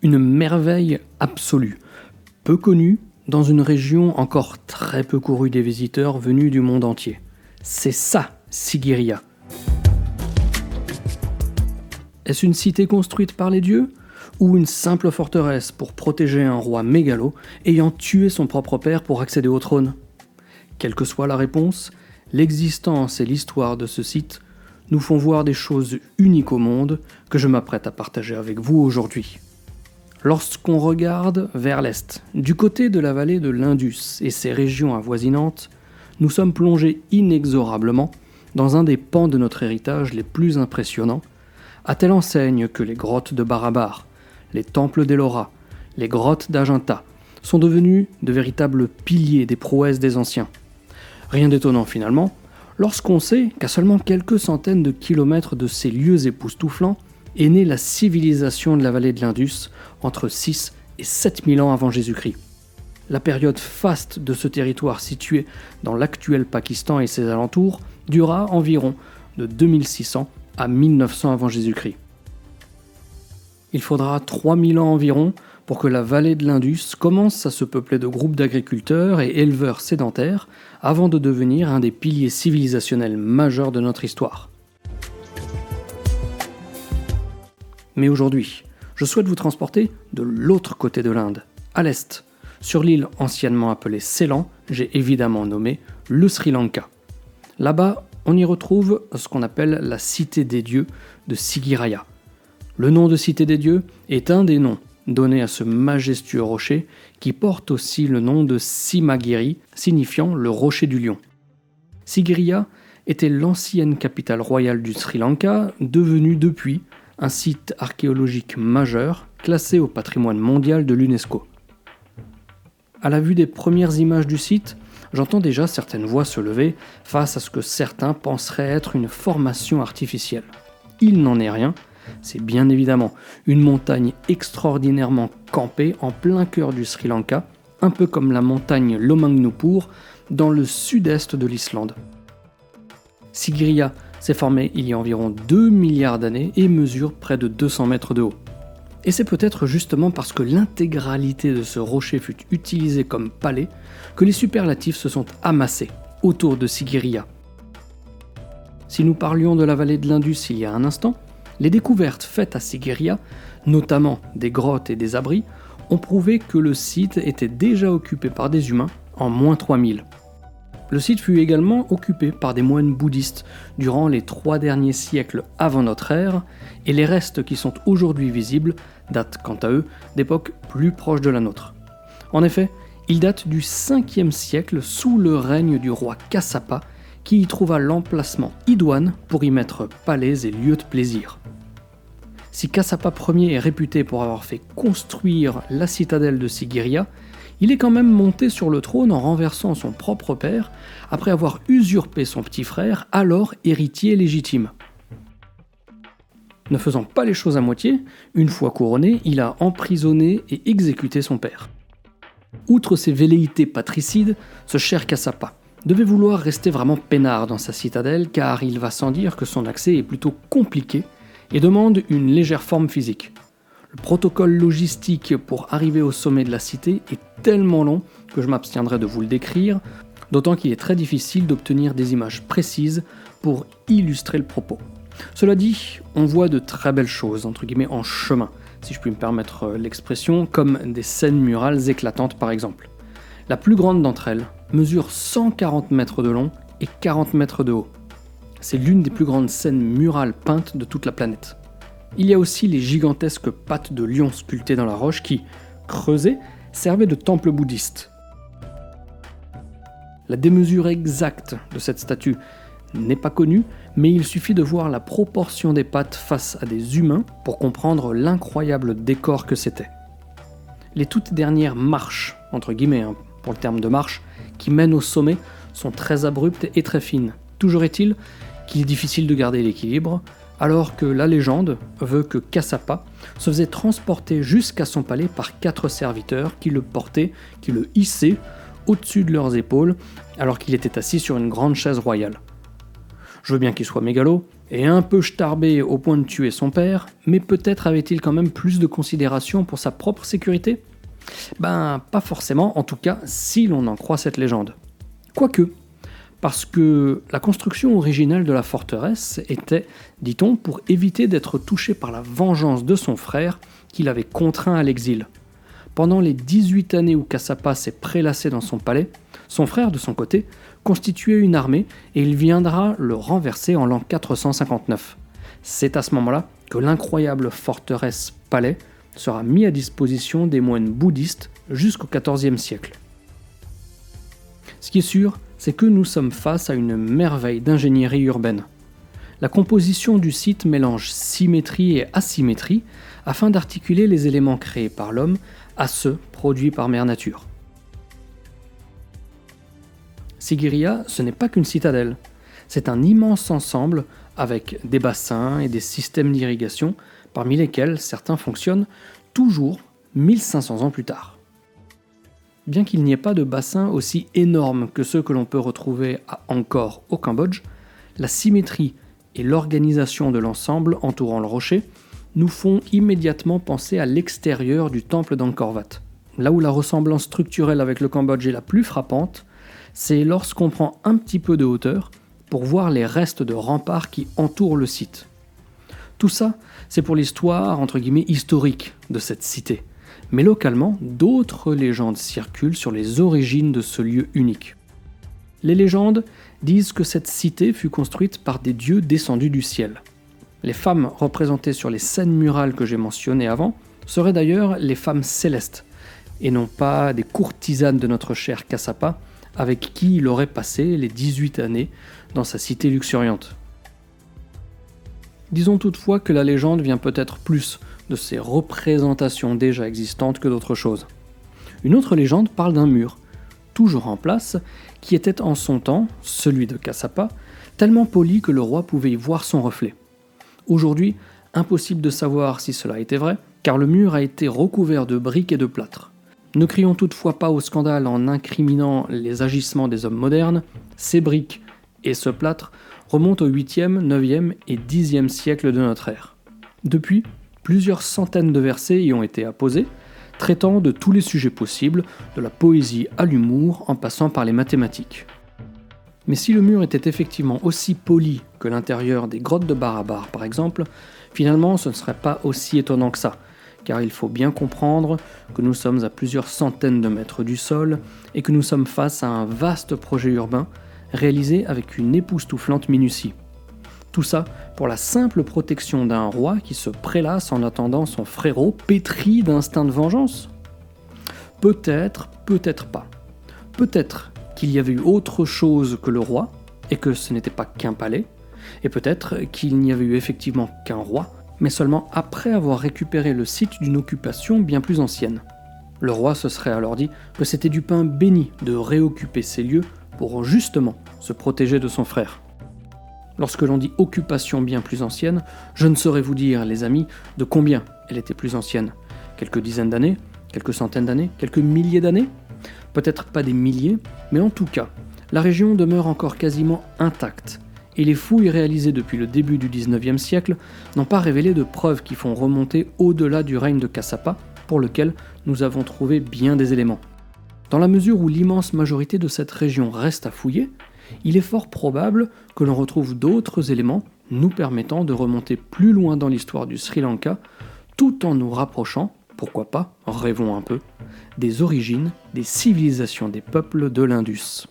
Une merveille absolue, peu connue, dans une région encore très peu courue des visiteurs venus du monde entier. C'est ça, Sigiriya. Est-ce une cité construite par les dieux ? Ou une simple forteresse pour protéger un roi mégalo ayant tué son propre père pour accéder au trône ? Quelle que soit la réponse, l'existence et l'histoire de ce site nous font voir des choses uniques au monde que je m'apprête à partager avec vous aujourd'hui. Lorsqu'on regarde vers l'est, du côté de la vallée de l'Indus et ses régions avoisinantes, nous sommes plongés inexorablement dans un des pans de notre héritage les plus impressionnants, à telle enseigne que les grottes de Barabar, les temples d'Ellora, les grottes d'Ajanta sont devenus de véritables piliers des prouesses des anciens. Rien d'étonnant finalement, lorsqu'on sait qu'à seulement quelques centaines de kilomètres de ces lieux époustouflants est née la civilisation de la vallée de l'Indus entre 6 et 7000 ans avant Jésus-Christ. La période faste de ce territoire situé dans l'actuel Pakistan et ses alentours dura environ de 2600 à 1900 avant Jésus-Christ. Il faudra 3000 ans environ pour que la vallée de l'Indus commence à se peupler de groupes d'agriculteurs et éleveurs sédentaires avant de devenir un des piliers civilisationnels majeurs de notre histoire. Mais aujourd'hui, je souhaite vous transporter de l'autre côté de l'Inde, à l'est. Sur l'île anciennement appelée Ceylan, j'ai évidemment nommé le Sri Lanka. Là-bas, on y retrouve ce qu'on appelle la Cité des Dieux de Sigiriya. Le nom de Cité des Dieux est un des noms donnés à ce majestueux rocher qui porte aussi le nom de Simagiri, signifiant le rocher du lion. Sigiriya était l'ancienne capitale royale du Sri Lanka, devenue depuis un site archéologique majeur classé au patrimoine mondial de l'UNESCO. À la vue des premières images du site, j'entends déjà certaines voix se lever face à ce que certains penseraient être une formation artificielle. Il n'en est rien, c'est bien évidemment une montagne extraordinairement campée en plein cœur du Sri Lanka, un peu comme la montagne Lomangnupur dans le sud-est de l'Islande. Sigiriya s'est formé il y a environ 2 milliards d'années et mesure près de 200 mètres de haut. Et c'est peut-être justement parce que l'intégralité de ce rocher fut utilisée comme palais que les superlatifs se sont amassés autour de Sigiriya. Si nous parlions de la vallée de l'Indus il y a un instant, les découvertes faites à Sigiriya, notamment des grottes et des abris, ont prouvé que le site était déjà occupé par des humains en moins 3000. Le site fut également occupé par des moines bouddhistes durant les 3 derniers siècles avant notre ère, et les restes qui sont aujourd'hui visibles datent quant à eux d'époques plus proches de la nôtre. En effet, ils datent du 5e siècle sous le règne du roi Kassapa, qui y trouva l'emplacement idoine pour y mettre palais et lieux de plaisir. Si Kassapa Ier est réputé pour avoir fait construire la citadelle de Sigiriya, il est quand même monté sur le trône en renversant son propre père, après avoir usurpé son petit frère, alors héritier légitime. Ne faisant pas les choses à moitié, une fois couronné, il a emprisonné et exécuté son père. Outre ses velléités patricides, ce cher Kassapa devait vouloir rester vraiment peinard dans sa citadelle, car il va sans dire que son accès est plutôt compliqué et demande une légère forme physique. Le protocole logistique pour arriver au sommet de la cité est tellement long que je m'abstiendrai de vous le décrire, d'autant qu'il est très difficile d'obtenir des images précises pour illustrer le propos. Cela dit, on voit de très belles choses, entre guillemets, en chemin, si je puis me permettre l'expression, comme des scènes murales éclatantes par exemple. La plus grande d'entre elles mesure 140 mètres de long et 40 mètres de haut. C'est l'une des plus grandes scènes murales peintes de toute la planète. Il y a aussi les gigantesques pattes de lion sculptées dans la roche qui, creusées, servaient de temple bouddhiste. La démesure exacte de cette statue n'est pas connue, mais il suffit de voir la proportion des pattes face à des humains pour comprendre l'incroyable décor que c'était. Les toutes dernières marches, entre guillemets pour le terme de marche, qui mènent au sommet sont très abruptes et très fines. Toujours est-il qu'il est difficile de garder l'équilibre, alors que la légende veut que Kassapa se faisait transporter jusqu'à son palais par 4 serviteurs qui le portaient, qui le hissaient au-dessus de leurs épaules, alors qu'il était assis sur une grande chaise royale. Je veux bien qu'il soit mégalo, et un peu starbé au point de tuer son père, mais peut-être avait-il quand même plus de considération pour sa propre sécurité ? Ben, pas forcément, en tout cas, si l'on en croit cette légende. Quoique, parce que la construction originelle de la forteresse était, dit-on, pour éviter d'être touché par la vengeance de son frère, qui l'avait contraint à l'exil. Pendant les 18 années où Cassapa s'est prélassé dans son palais, son frère, de son côté, constituait une armée et il viendra le renverser en l'an 459. C'est à ce moment-là que l'incroyable forteresse-palais sera mis à disposition des moines bouddhistes jusqu'au XIVe siècle. Ce qui est sûr, c'est que nous sommes face à une merveille d'ingénierie urbaine. La composition du site mélange symétrie et asymétrie afin d'articuler les éléments créés par l'homme à ceux produits par Mère Nature. Sigiriya, ce n'est pas qu'une citadelle, c'est un immense ensemble avec des bassins et des systèmes d'irrigation, parmi lesquels certains fonctionnent toujours 1500 ans plus tard. Bien qu'il n'y ait pas de bassins aussi énormes que ceux que l'on peut retrouver à Angkor au Cambodge, la symétrie et l'organisation de l'ensemble entourant le rocher nous font immédiatement penser à l'extérieur du temple d'Angkor Wat. Là où la ressemblance structurelle avec le Cambodge est la plus frappante, c'est lorsqu'on prend un petit peu de hauteur pour voir les restes de remparts qui entourent le site. Tout ça, c'est pour l'histoire, entre guillemets, historique de cette cité. Mais localement, d'autres légendes circulent sur les origines de ce lieu unique. Les légendes disent que cette cité fut construite par des dieux descendus du ciel. Les femmes représentées sur les scènes murales que j'ai mentionnées avant seraient d'ailleurs les femmes célestes, et non pas des courtisanes de notre cher Cassapa, avec qui il aurait passé les 18 années dans sa cité luxuriante. Disons toutefois que la légende vient peut-être plus de ces représentations déjà existantes que d'autre chose. Une autre légende parle d'un mur, toujours en place, qui était en son temps, celui de Cassapa, tellement poli que le roi pouvait y voir son reflet. Aujourd'hui, impossible de savoir si cela était vrai, car le mur a été recouvert de briques et de plâtre. Ne crions toutefois pas au scandale en incriminant les agissements des hommes modernes, ces briques et ce plâtre remontent au 8e, 9e et 10e siècle de notre ère. Depuis, plusieurs centaines de versets y ont été apposés, traitant de tous les sujets possibles, de la poésie à l'humour en passant par les mathématiques. Mais si le mur était effectivement aussi poli que l'intérieur des grottes de Barabar par exemple, finalement ce ne serait pas aussi étonnant que ça, car il faut bien comprendre que nous sommes à plusieurs centaines de mètres du sol et que nous sommes face à un vaste projet urbain réalisé avec une époustouflante minutie. Tout ça pour la simple protection d'un roi qui se prélasse en attendant son frérot pétri d'instinct de vengeance ? Peut-être, peut-être pas. Peut-être qu'il y avait eu autre chose que le roi, et que ce n'était pas qu'un palais, et peut-être qu'il n'y avait eu effectivement qu'un roi, mais seulement après avoir récupéré le site d'une occupation bien plus ancienne. Le roi se serait alors dit que c'était du pain béni de réoccuper ces lieux pour justement se protéger de son frère. Lorsque l'on dit occupation bien plus ancienne, je ne saurais vous dire, les amis, de combien elle était plus ancienne. Quelques dizaines d'années, quelques centaines d'années, quelques milliers d'années ? Peut-être pas des milliers, mais en tout cas, la région demeure encore quasiment intacte, et les fouilles réalisées depuis le début du 19e siècle n'ont pas révélé de preuves qui font remonter au-delà du règne de Cassapa, pour lequel nous avons trouvé bien des éléments. Dans la mesure où l'immense majorité de cette région reste à fouiller, il est fort probable que l'on retrouve d'autres éléments nous permettant de remonter plus loin dans l'histoire du Sri Lanka, tout en nous rapprochant, pourquoi pas, rêvons un peu, des origines des civilisations des peuples de l'Indus.